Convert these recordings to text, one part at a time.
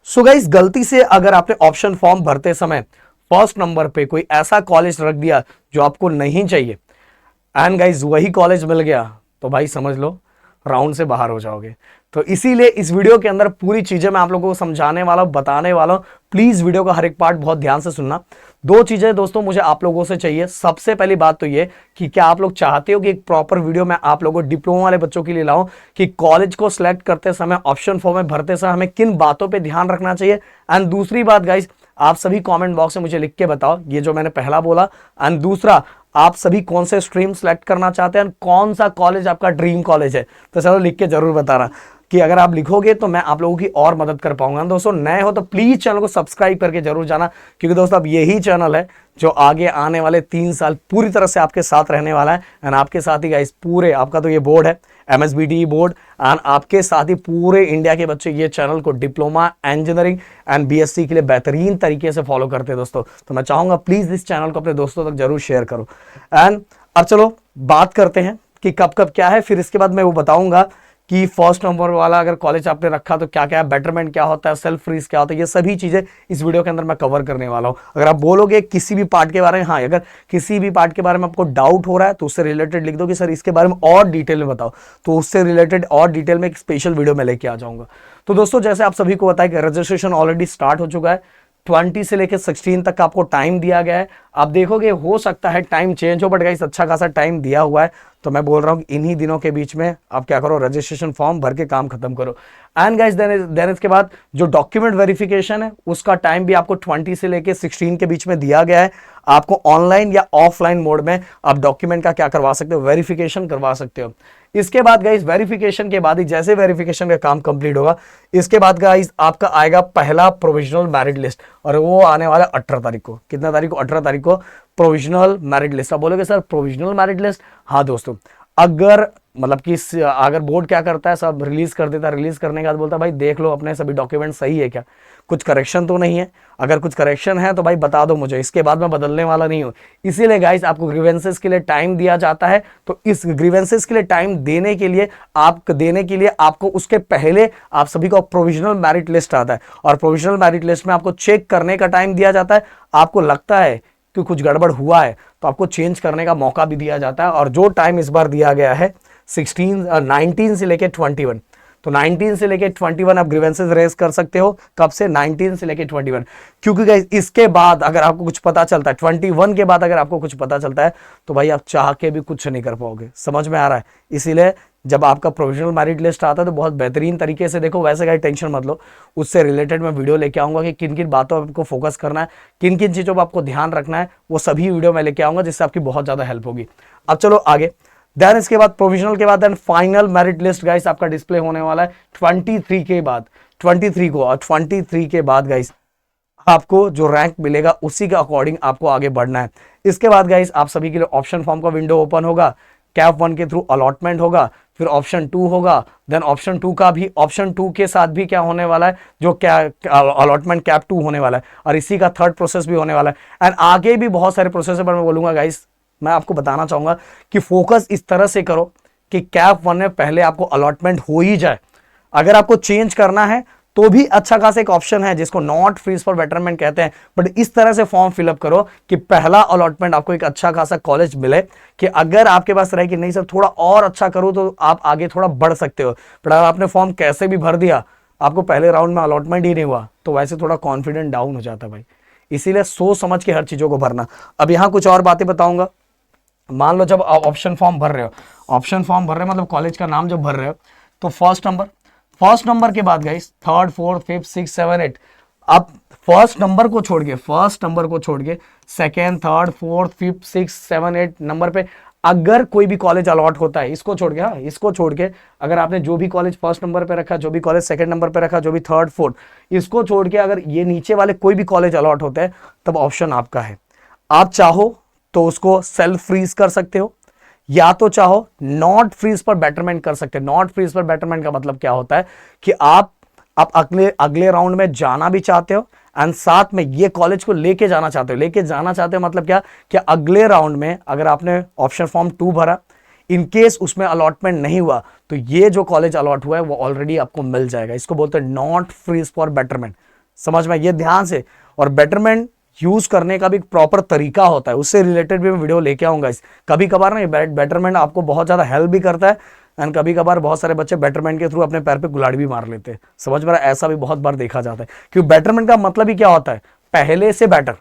So guys, गलती से अगर आपने ऑप्शन फॉर्म भरते समय फर्स्ट नंबर पे कोई ऐसा कॉलेज रख दिया जो आपको नहीं चाहिए एंड गाइस वही कॉलेज मिल गया, तो भाई समझ लो राउंड से बाहर हो जाओगे। तो इसीलिए इस वीडियो के अंदर पूरी चीजें मैं आप लोगों को समझाने वाला हूं, बताने वाला हूं। प्लीज वीडियो का हर एक पार्ट बहुत ध्यान से सुनना। दो चीजें दोस्तों मुझे आप लोगों से चाहिए। सबसे पहली बात तो ये कि क्या आप लोग चाहते हो कि एक प्रॉपर वीडियो मैं आप लोगों को डिप्लोमा वाले बच्चों के लिए लाऊं कि कॉलेज को सिलेक्ट करते समय, ऑप्शन फॉर्म में भरते समय हमें किन बातों पर ध्यान रखना चाहिए। एंड दूसरी बात गाइस, आप सभी कमेंट बॉक्स में मुझे लिख के बताओ ये जो मैंने पहला बोला। एंड दूसरा, आप सभी कौन से स्ट्रीम सेलेक्ट करना चाहते हैं, कौन सा कॉलेज आपका ड्रीम कॉलेज है। तो चलो लिख के जरूर बताना कि अगर आप लिखोगे तो मैं आप लोगों की और मदद कर पाऊंगा। दोस्तों नए हो तो प्लीज चैनल को सब्सक्राइब करके जरूर जाना, क्योंकि दोस्तों अब यही चैनल है जो आगे आने वाले 3 साल पूरी तरह से आपके साथ रहने वाला है। एंड आपके साथ ही गाइस पूरे, आपका तो ये बोर्ड है MSBTE बोर्ड, एंड आपके साथ ही पूरे इंडिया के बच्चे ये चैनल को डिप्लोमा, इंजीनियरिंग एंड BSc के लिए बेहतरीन तरीके से फॉलो करते हैं दोस्तों। तो मैं चाहूंगा प्लीज इस चैनल को अपने दोस्तों तक जरूर शेयर करो। एंड अब चलो बात करते हैं कि कब कब क्या है, फिर इसके बाद मैं वो बताऊंगा कि फर्स्ट नंबर वाला अगर कॉलेज आपने रखा तो क्या क्या है, बेटरमेंट क्या होता है, सेल्फ फ्रीज क्या होता है, ये सभी चीजें इस वीडियो के अंदर मैं कवर करने वाला हूं। अगर आप बोलोगे किसी भी पार्ट के बारे में, हाँ अगर किसी भी पार्ट के बारे में आपको डाउट हो रहा है तो उससे रिलेटेड लिख दो कि सर इसके बारे में और डिटेल में बताओ, तो उससे रिलेटेड और डिटेल में एक स्पेशल वीडियो में लेके आ जाऊंगा। तो दोस्तों जैसे आप सभी को बताया कि रजिस्ट्रेशन ऑलरेडी स्टार्ट हो चुका है। 20 से लेकर 16 तक का आपको टाइम दिया गया है। आप देखोगे हो सकता है टाइम चेंज हो, बट गाइस अच्छा खासा टाइम दिया हुआ है। तो मैं बोल रहा हूं कि इन्हीं दिनों के बीच में आप क्या करो, रजिस्ट्रेशन फॉर्म भर के काम खत्म करो। एंड गाइस देन इसके बाद जो डॉक्यूमेंट वेरिफिकेशन है उसका टाइम भी आपको 20 से लेकर 16 के बीच में दिया गया है। आपको ऑनलाइन या ऑफलाइन मोड में आप डॉक्यूमेंट का क्या करवा सकते हो, वेरिफिकेशन करवा सकते हो। इसके बाद गाइस वेरिफिकेशन के बाद ही, जैसे वेरिफिकेशन का काम कंप्लीट होगा, इसके बाद गाइस आपका आएगा पहला प्रोविजनल मेरिट लिस्ट, और वो आने वाला 18 तारीख को। कितना तारीख को? 18 तारीख को प्रोविजनल मेरिट लिस्ट। आप बोलोगे सर प्रोविजनल मेरिट लिस्ट? हाँ दोस्तों, अगर मतलब कि अगर बोर्ड क्या करता है, सब रिलीज कर देता है, रिलीज करने के बाद बोलता है भाई देख लो अपने सभी डॉक्यूमेंट सही है क्या, कुछ करेक्शन तो नहीं है। अगर कुछ करेक्शन है तो भाई बता दो मुझे, इसके बाद मैं बदलने वाला नहीं हूं। इसीलिए गाइस आपको ग्रीवेंसेस के लिए टाइम दिया जाता है। तो इस ग्रीवेंसेस के लिए टाइम देने के लिए आपको उसके पहले आप सभी को प्रोविजनल मेरिट लिस्ट आता है, और प्रोविजनल मेरिट लिस्ट में आपको चेक करने का टाइम दिया जाता है। आपको लगता है कि कुछ गड़बड़ हुआ है तो आपको चेंज करने का मौका भी दिया जाता है। और जो टाइम इस बार दिया गया है 19 से लेके 21, तो 19 से लेके 21 आप ग्रीवेंसेस रेज कर सकते हो। कब से? 19 से लेके 21। क्योंकि गाइस इसके बाद अगर आपको कुछ पता चलता है, 21 के बाद अगर आपको कुछ पता चलता है तो भाई आप चाह के भी कुछ नहीं कर पाओगे। समझ में आ रहा है? इसीलिए जब आपका प्रोविजनल मेरिट लिस्ट आता है तो बहुत बेहतरीन तरीके से देखो। वैसे गाइस टेंशन मत लो, उससे रिलेटेड मैं वीडियो लेके आऊंगा कि किन किन बातों पर आपको फोकस करना है, किन किन चीजों पर आपको ध्यान रखना है, वो सभी वीडियो मैं लेके आऊंगा जिससे आपकी बहुत ज्यादा हेल्प होगी। अब चलो आगे। देन इसके बाद प्रोविजनल के बाद then final merit list guys आपका डिस्प्ले होने वाला है 23 के बाद, 23 को। और 23 के बाद गाइस आपको जो रैंक मिलेगा उसी के अकॉर्डिंग आपको आगे बढ़ना है। इसके बाद गाइस आप सभी के लिए ऑप्शन फॉर्म का विंडो ओपन होगा, कैप 1 के थ्रू अलॉटमेंट होगा, फिर ऑप्शन 2 होगा। देन ऑप्शन 2 का भी, ऑप्शन 2 के साथ भी क्या होने वाला है, जो क्या अलॉटमेंट कैप 2 होने वाला है, और इसी का थर्ड प्रोसेस भी होने वाला है। एंड आगे भी बहुत सारे प्रोसेस है, पर मैं बोलूंगा गाइस, मैं आपको बताना चाहूंगा कि फोकस इस तरह से करो कि कैप 1 में पहले आपको अलॉटमेंट हो ही जाए। अगर आपको चेंज करना है तो भी अच्छा खासा एक ऑप्शन है जिसको नॉट फ्रीज फॉर बेटरमेंट कहते हैं, बट इस तरह से फॉर्म फिलअप करो कि पहला अलॉटमेंट आपको एक अच्छा खासा कॉलेज मिले, कि अगर आपके पास रहे कि नहीं सर थोड़ा और अच्छा करूं तो आप आगे थोड़ा बढ़ सकते हो। बट अगर आपने फॉर्म कैसे भी भर दिया, आपको पहले राउंड में अलॉटमेंट ही नहीं हुआ, तो वैसे थोड़ा कॉन्फिडेंस डाउन हो जाता है भाई। इसीलिए सोच समझ के हर चीजों को भरना। अब यहां कुछ और बातें बताऊंगा। मान लो जब आप ऑप्शन फॉर्म भर रहे हो, ऑप्शन फॉर्म भर रहे हो मतलब कॉलेज का नाम जब भर रहे हो, तो फर्स्ट नंबर के बाद guys 3rd 4th 5th 6th 7th 8, आप फर्स्ट नंबर को छोड़ के 2nd 3rd 4th 5th 6th 7th 8 number पे अगर कोई भी कॉलेज अलॉट होता है, इसको छोड़ के अगर आपने जो भी कॉलेज फर्स्ट नंबर पे रखा, जो भी कॉलेज सेकंड नंबर पे रखा, जो भी 3rd 4th, इसको छोड़ के अगर ये नीचे वाले कोई भी कॉलेज अलॉट होता है, तब ऑप्शन आपका है। आप चाहो तो उसको सेल्फ फ्रीज कर सकते हो, या तो चाहो नॉट फ्रीज पर बेटरमेंट कर सकते हैं। नॉट फ्रीज पर बेटरमेंट का मतलब क्या होता है कि आप अगले राउंड में जाना भी चाहते हो एंड साथ में ये कॉलेज को लेके जाना चाहते हो मतलब क्या कि अगले राउंड में अगर आपने ऑप्शन फॉर्म 2 भरा, इन केस उसमें अलॉटमेंट नहीं हुआ तो ये जो कॉलेज अलॉट हुआ है वो ऑलरेडी आपको मिल जाएगा। इसको बोलते हैं नॉट फ्रीज फॉर बेटरमेंट। समझ में, ये ध्यान से। और बेटरमेंट यूज करने का भी एक प्रॉपर तरीका होता है, उससे रिलेटेड भी मैं वीडियो लेके आऊंगा। इस कभी कभार ना बेटरमेंट आपको बहुत ज्यादा हेल्प भी करता है, एंड कभी कभार बहुत सारे बच्चे बेटरमेंट के थ्रू अपने पैर पे कुल्हाड़ी भी मार लेते हैं। समझ में, ऐसा भी बहुत बार देखा जाता है। क्योंकि बेटरमेंट का मतलब ही क्या होता है, पहले से बेटर।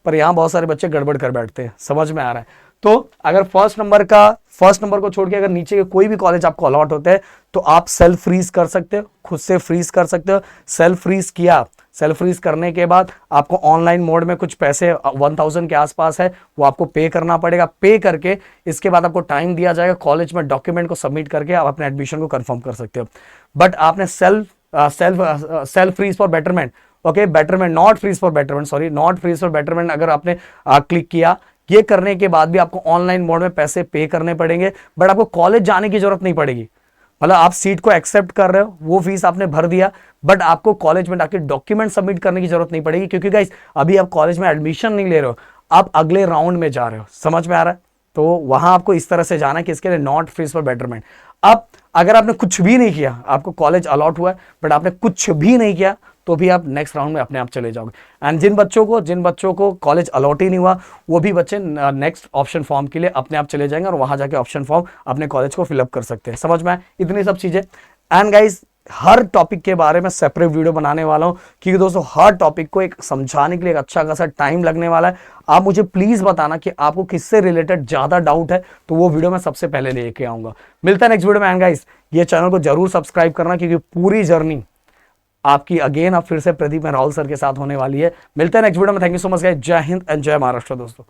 पर यहां बहुत सारे बच्चे गड़बड़ कर बैठते हैं। समझ में आ रहा है। तो अगर फर्स्ट नंबर को छोड़ के अगर नीचे के कोई भी कॉलेज आपको अलॉट होते हैं तो आप सेल्फ फ्रीज कर सकते हो, खुद से फ्रीज कर सकते हो। सेल्फ फ्रीज करने के बाद आपको ऑनलाइन मोड में कुछ पैसे 1000 के आसपास है, वो आपको पे करना पड़ेगा। पे करके इसके बाद आपको टाइम दिया जाएगा, कॉलेज में डॉक्यूमेंट को सबमिट करके आप अपने एडमिशन को कंफर्म कर सकते हो। बट आपने self freeze for betterment, okay, betterment not freeze for betterment, sorry, not freeze for betterment अगर आपने क्लिक किया, ये करने के बाद भी आपको ऑनलाइन मोड में पैसे पे करने पड़ेंगे। बट आपको कॉलेज जाने की जरूरत नहीं पड़ेगी। मतलब आप सीट को एक्सेप्ट कर रहे हो, वो फीस आपने भर दिया, बट आपको कॉलेज में जाके डॉक्यूमेंट सबमिट करने की जरूरत नहीं पड़ेगी। क्योंकि गाइस अभी आप कॉलेज में एडमिशन नहीं ले रहे हो, आप अगले राउंड में जा रहे हो। समझ में आ रहा है। तो वहां आपको इस तरह से जाना है कि इसके लिए नॉट फीस फॉर बेटरमेंट। अब अगर आपने कुछ भी नहीं किया, आपको कॉलेज अलॉट हुआ है बट आपने कुछ भी नहीं किया, तो भी आप नेक्स्ट राउंड में अपने आप चले जाओगे। एंड जिन बच्चों को कॉलेज अलॉट ही नहीं हुआ, वो भी बच्चे नेक्स्ट ऑप्शन फॉर्म के लिए अपने आप चले जाएंगे और वहां जाके ऑप्शन फॉर्म अपने कॉलेज को फिलअप कर सकते हैं। समझ में आए इतनी सब चीजें। एंड गाइज हर टॉपिक के बारे में सेपरेट वीडियो बनाने वाला हूं, क्योंकि दोस्तों हर टॉपिक को एक समझाने के लिए एक अच्छा खासा टाइम लगने वाला है। आप मुझे प्लीज बताना कि आपको किससे रिलेटेड ज्यादा डाउट है, तो वो वीडियो मैं सबसे पहले लेके आऊंगा। मिलता है नेक्स्ट वीडियो में। एंड गाइज ये चैनल को जरूर सब्सक्राइब करना, क्योंकि पूरी जर्नी आपकी अगेन अब फिर से प्रदीप राहुल सर के साथ होने वाली है। मिलते हैं नेक्स्ट वीडियो में। Thank you so much guys. जय हिंद एंड जय महाराष्ट्र दोस्तों।